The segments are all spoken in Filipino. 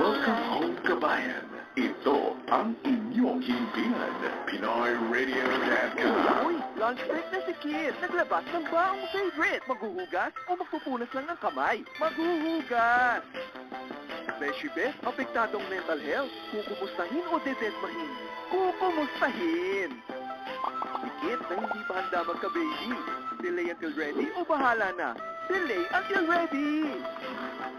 Welcome home, kabayan. Ito ang inyong himpilan. PinoyRadio.com. Uy, lunch break na si Kid. Naglabas ng baong favorite. Maghuhugas o magpupunas lang ng kamay? Maghuhugas. Beshi Bes, apektadong mental health. Kukumustahin o dedesmahin? Kukumustahin. Si Kid na hindi pa handa magka-baby. Delay until ready o bahala na? Delay until ready.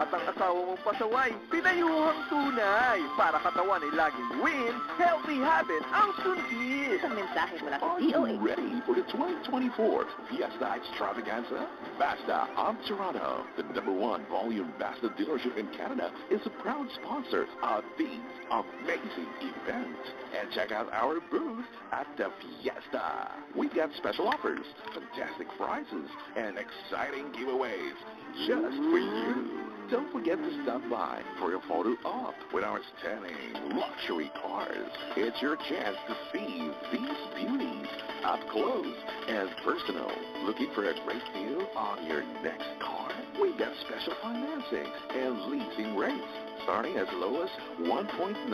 At ang asawa mong pasaway, pinayuhang tunay. Para katawan ay laging win, healthy habit ang sundin. Isang mensahe mula sa Are you DOH. ready for the 2024 Fiesta Extravaganza? Mazda of Toronto, the #1 volume Mazda dealership in Canada, is a proud sponsor of these amazing events. And check out our booth at the Fiesta. We've got special offers, fantastic prizes, and exciting giveaways just for you. Don't forget to stop by for a photo op with our stunning luxury cars. It's your chance to see these beauties up close and personal. Looking for a great deal on your next car? We got special financing and leasing rates starting as low as 1.99%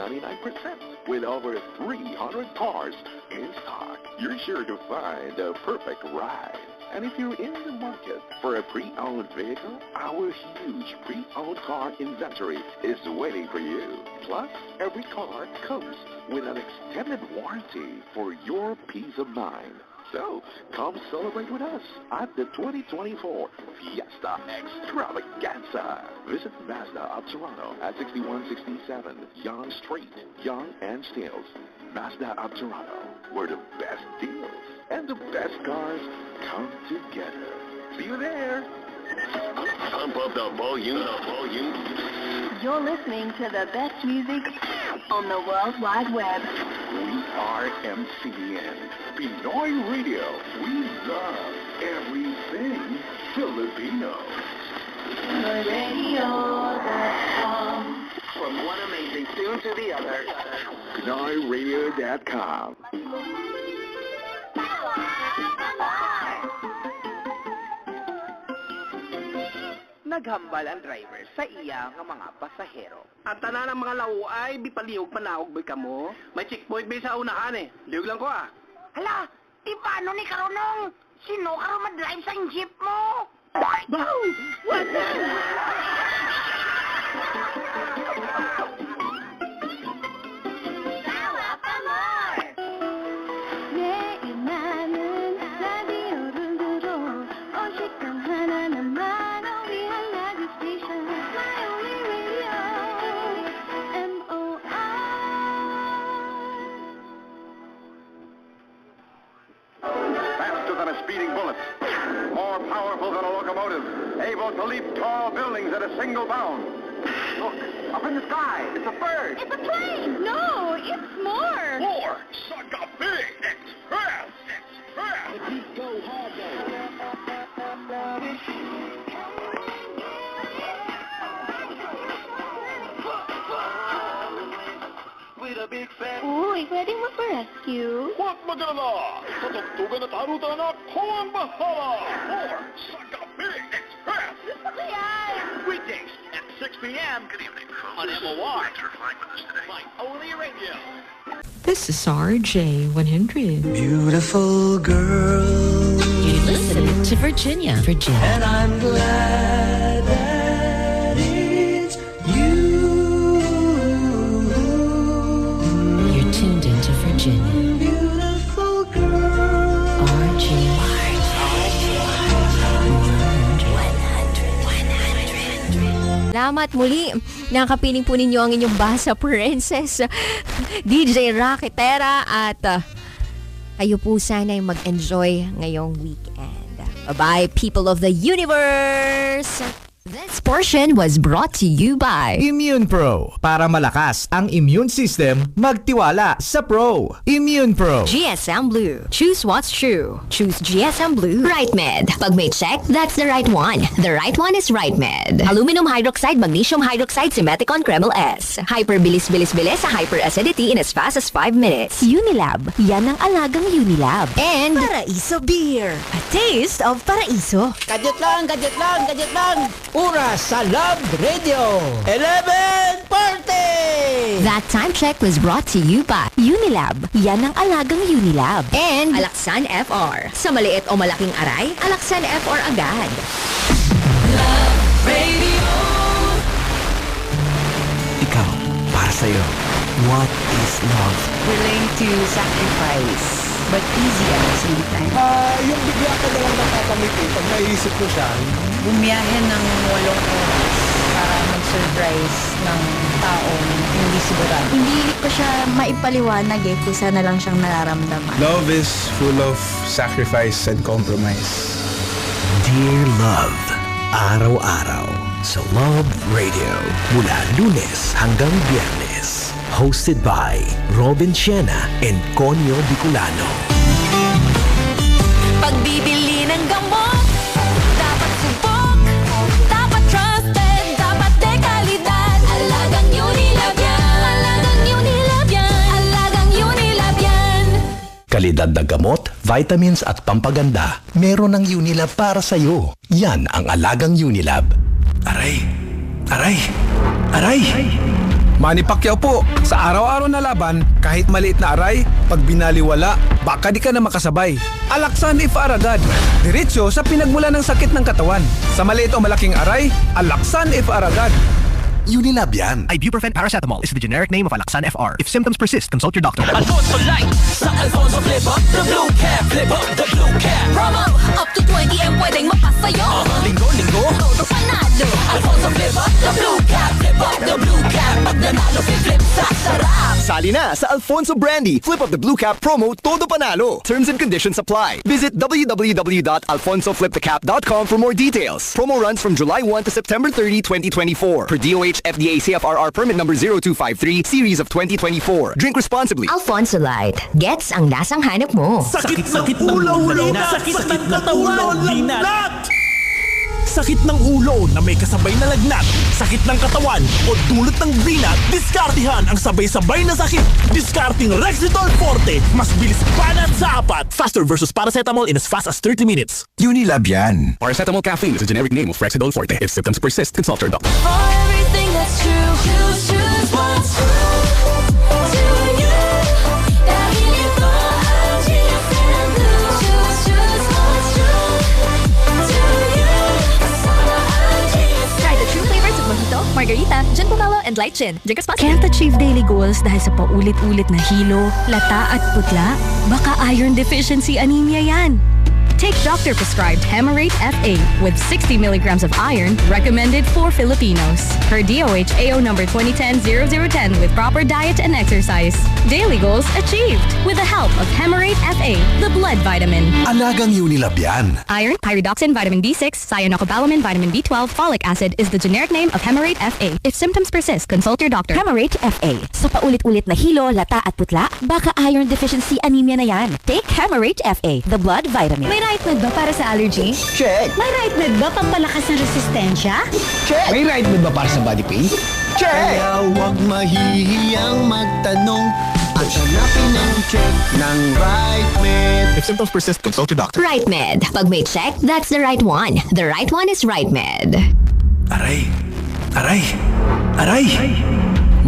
with over 300 cars in stock. You're sure to find the perfect ride. And if you're in the market for a pre-owned vehicle, our huge pre-owned car inventory is waiting for you. Plus, every car comes with an extended warranty for your peace of mind. So, come celebrate with us at the 2024 Fiesta Extravaganza. Visit Mazda of Toronto at 6167 Yonge Street, Yonge and Steeles. Mazda of Toronto, where the best deals and the best cars come together. See you there. Pump up the volume, You're listening to the best music on the World Wide Web. We are MCN, Pinoy Radio. We love everything Filipino. Radio.com. From one amazing tune to the other. PinoyRadio.com. Naghambal ang driver sa iya ng mga pasahero. At tanan ng mga lao ay bipalihog panahog boy kamo. May checkpoint bay sa unahan eh. Lihog lang ko ah. Hala, paano ni Karunong? Sino ka madrive sa jeep mo? Bow! What? speeding bullets, more powerful than a locomotive, able to leap tall buildings at a single bound. Look, up in the sky, it's a bird. It's a plane! No, it's more! More! Suck a big express! Express! Go hard, with a big fan. Uy, pwedeng magpa-rescue? Huwag magalala! Sa tugtugan at harutan na ako ang bahala! More! Suck a big express! Gusto ko yan! Weekdays at 6 p.m. Good evening, folks. On MOR. Thanks for flying with us today. Flight only radio. This is RJ100. Beautiful girl. You listen to Virginia. And I'm glad that it's you. You're tuned into Virginia. Beautiful girl. RJ. Salamat muli. Nakapiling po ninyo ang inyong Basa Princess, DJ Raketera, at kayo po sana'y mag-enjoy ngayong weekend. Bye-bye, people of the universe! This portion was brought to you by Immune Pro. Para malakas ang immune system, magtiwala sa Pro. Immune Pro. GSM Blue. Choose what's true. Choose GSM Blue. RightMed. Pag may check, that's the right one. The right one is RightMed. Aluminum hydroxide, magnesium hydroxide, Simeticon Kreml S. Hyper bilis-bilis-bilis sa hyper acidity in as fast as 5 minutes. Unilab. Yan ang alagang Unilab. And Paraiso Beer. A taste of Paraiso. Gadget lang, gadget lang, gadget lang. Oras sa Love Radio 11:40. That time check was brought to you by Unilab. Yan ang alagang Unilab. And Alaksan FR. Sa maliit o malaking aray, Alaksan FR agad. Love Radio. Ikaw, para sa'yo, what is love? Willing to sacrifice, but easy at the same time. Yung bigla ka na lang nakakamiti pag naisip ko siya. Bumiyahe ng 8 oras para mag-surprise ng taong hindi sigurado. Hindi ko siya maipaliwanag kung sana lang siyang nararamdaman. Love is full of sacrifice and compromise. Dear Love, araw-araw sa Love Radio mula Lunes hanggang Biyernes. Hosted by Robin Siena and Conyo Bicolano. Pagbibili ng gamot, dapat subok, dapat trusted, dapat dekalidad. Alagang Unilab yan, alagang Unilab yan, alagang Unilab yan. Kalidad na gamot, vitamins at pampaganda, meron ng Unilab para sa'yo. Yan ang alagang Unilab. Aray! Aray! Aray! Manny Pacquiao po, sa araw-araw na laban, kahit maliit na aray, pag binaliwala, baka di ka na makasabay. Alaksan FR agad. Diretso sa pinagmula ng sakit ng katawan. Sa maliit o malaking aray, Alaksan FR agad. Unilab yan. Ibuprofen paracetamol is the generic name of Alaksan FR. If symptoms persist, consult your doctor. Alfonso Light, sa Alfonso Flip Up the Blue Cap, Flip Up the Blue Cap. Promo, up to 20 and pwedeng mapasayo. Linggo. Todo panalo. Alfonso Flip Up the Blue Cap, Flip Up the Blue Cap. Pag nanalo, flip sa sarap. Sali na sa Alfonso Brandy Flip Up the Blue Cap promo Todo Panalo. Terms and conditions apply. Visit www.alfonsoflipthecap.com for more details. Promo runs from July 1 to September 30, 2024. Per DOH FDA CFRR permit number 0253 series of 2024. Drink responsibly. Alfonso Light. Gets ang lasang hanap mo. Sakit ng ulo, sakit ng katawan, lagnat! Sakit ng ulo na may kasabay na lagnat, sakit ng katawan o dulot ng binat, diskartihan ang sabay-sabay na sakit. Diskarting Rexitol Forte. Mas bilis banat sa apat. Faster versus paracetamol in as fast as 30 minutes. Unilab yan. Paracetamol caffeine is a generic name of Rexidol Forte. If symptoms persist, consult your doctor. For everything that's true, choose what's true to you. Dahil ito ang GSM Blue. Choose what's true to you. Try the true flavors of Mojito, Margarita, Gin Pomelo, and Light Gin. Drink responsibly. Can't achieve daily goals dahil sa paulit-ulit na hilo, lata at putla? Baka iron deficiency anemia yan. Take doctor-prescribed Hemarate FA with 60 milligrams of iron recommended for Filipinos. Per DOH AO number 2010-0010 with proper diet and exercise. Daily goals achieved with the help of Hemarate FA, the blood vitamin. Alagang Unilab yan. Iron, pyridoxine, vitamin B6, cyanocobalamin, vitamin B12, folic acid is the generic name of Hemarate FA. If symptoms persist, consult your doctor. Hemarate FA. Sa paulit-ulit na hilo, lata at putla, baka iron deficiency anemia na yan. Take Hemarate FA, the blood vitamin. May right med ba para sa allergy? Check. May right med ba pampalakas ng resistensya? Check. May right med ba para sa body pain? Check. Kaya huwag mahihiyang magtanong at hanapin ang check ng Right Med. If symptoms persist, consult your doctor. Right Med. Pag may check, that's the right one. The right one is Right Med. Aray! Aray! Aray!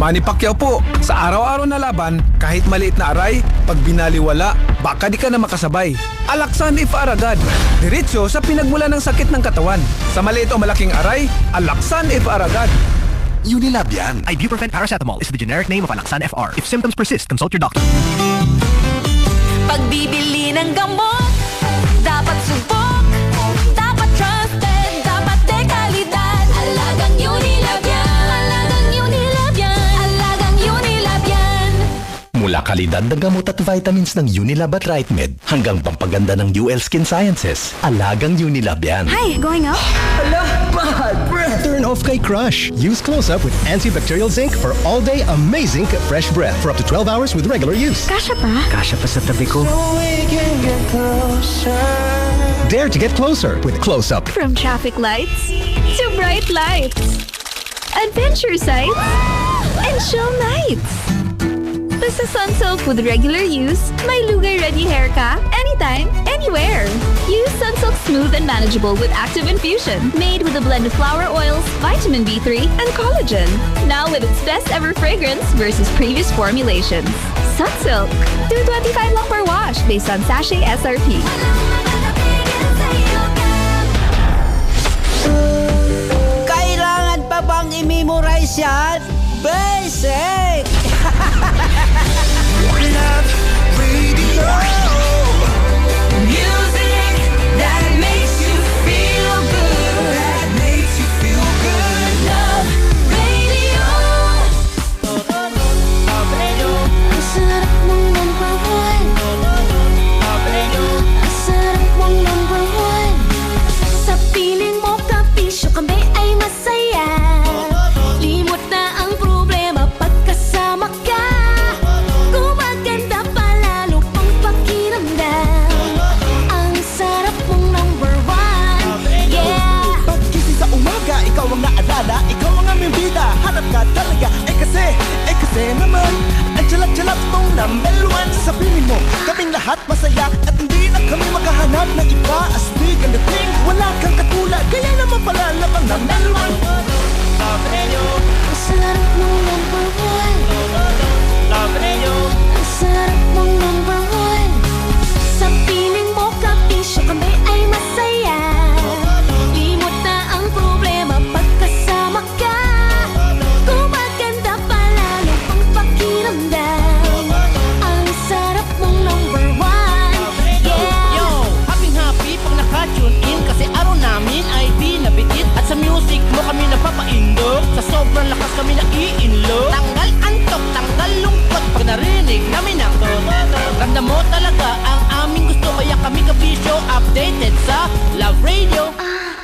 Manny Pacquiao po, sa araw-araw na laban, kahit maliit na aray, pag binaliwala, baka di ka na makasabay. Alaksan FR agad. Diretso sa pinagmula ng sakit ng katawan. Sa maliit o malaking aray, Alaksan FR agad. Unilab yan. Ibuprofen paracetamol is the generic name of Alaksan FR. If symptoms persist, consult your doctor. Pagbibili ng gamot, dapat subok, dapat trusted, dapat dekalidad. Alagang Unilab yan, alagang Unilab yan, alagang Unilab yan. Mula kalidad ng gamot at vitamins ng Unilab at Right Med hanggang pampaganda ng UL Skin Sciences, alagang Unilab yan. Hi, going up? Hala, bad breath! Turn off kay Crush. Use Close-Up with antibacterial zinc for all-day amazing fresh breath for up to 12 hours with regular use. Kasha pa? Kasha pa sa tabi ko. Dare to get closer with Close-Up. From traffic lights to bright lights, adventure sights, and chill nights. Basta Sunsilk with regular use, may lugay ready hair ka anytime. anytime, anywhere. Use Sunsilk Smooth and Manageable with Active Infusion. Made with a blend of flower oils, vitamin B3, and collagen. Now with its best ever fragrance versus previous formulations. Sunsilk. $2.25 lang per wash based on sachet SRP. Kailangan pa bang i-memorize yan? Basic! Love Radio. Music that makes you feel good. That makes you feel good. Love Radio. Love Radio. Ang sarap mong number one. Love Radio. Ang sarap mong number one. Sa piling mo kapisyo kami ay masaya. Limot na ang problema pagkasama ka. Gumaganda pa lalo pang pakiramdam. Ang sarap mong number one. Yeah. Pagkisi sa umaga, ikaw ang naalala. Ikaw ang aming bida, hanap ka talaga. Kasi naman ang tsalap-tsalap mong number one. Sa piling mo, kaming lahat masaya. At hindi na kami maghahanap ng iba. Astig ang dating, wala kang katulad. Kaya naman pala labang number one. Love Radio. Ang sarap mong number one. Love Radio. Ang sarap mong number one. Sa piling mo kapisyo kami ay masaya. Limot na ang problema pagkasama ka. Gumaganda pa lalo ang pakiramdam. Ang sarap mong number one. Yeah. Yo, happy pag naka-tune in. Kasi araw namin ay di nabitit. At sa music mo kami napapaindog. Sa sobrang lakas kami naiinlog. Tanggal antok, tanggal lungkot. Pag narinig namin ang ramdam mo talaga ang aming gusto. Kaya kami kabisyo updated sa Love Radio.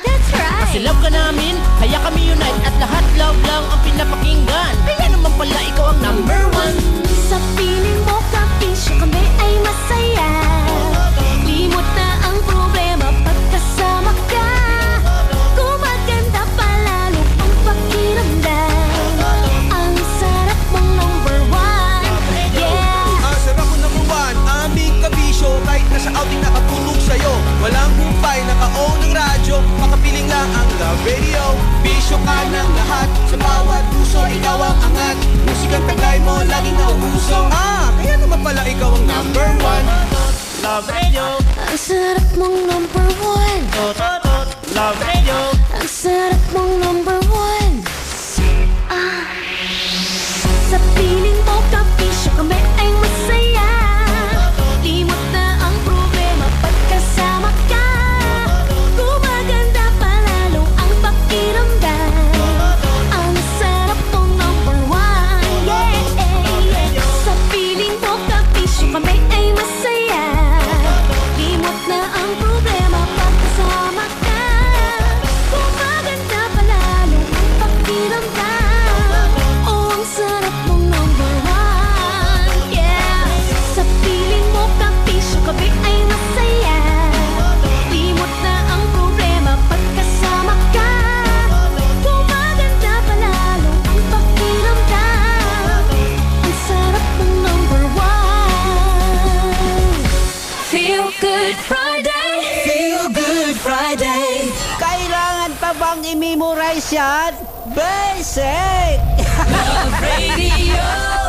That's right. Kasi love ka namin, kaya kami unite. At lahat love lang ang pinapakinggan. Kaya naman pala ikaw ang number one. Sa piling mo kapisyo kami ay masaya. Limot na ang problema pagkasama ka. Gumaganda pa lalo ang pakiramdam. Ang sarap mong number one. Yeah. Ang sarap mo number one, aming kabisyo. Kahit nasa outing nakatulog sa'yo. Walang humpay, naka-on ng radyo. Makapiling lang ang Love Radio. Bisyo ka ng lahat. Sa bawat puso, ikaw ang angat. Musikang tagay mo, laging nauuso. Kaya naman pala ikaw ang number one. Love Radio. Ang sarap mong number one. Love Radio. Ang sarap mong number one. Sa piling mo kapisyo kami ay masaya. Limot na ang problema pagkasama ka. Gumaganda pa lalo ang pakiramdam. Ang sarap mong number one. Yeah. Sa piling mo kapisyo kami ay masaya. Limot na ang problema pagkasama ka. Gumaganda pa lalo ang pakiramdam. Oh, ang sarap mong number one. Yeah. Sa piling mo kapisyo kami ay masaya. Limot na ang problema pagkasama ka. Gumaganda pa lalo ang pakiramdam. Ang sarap mong number one. Feel Good Friday. Feel Good Friday. Kailangan pa bang i-memorize yan? Basic! Love Radio.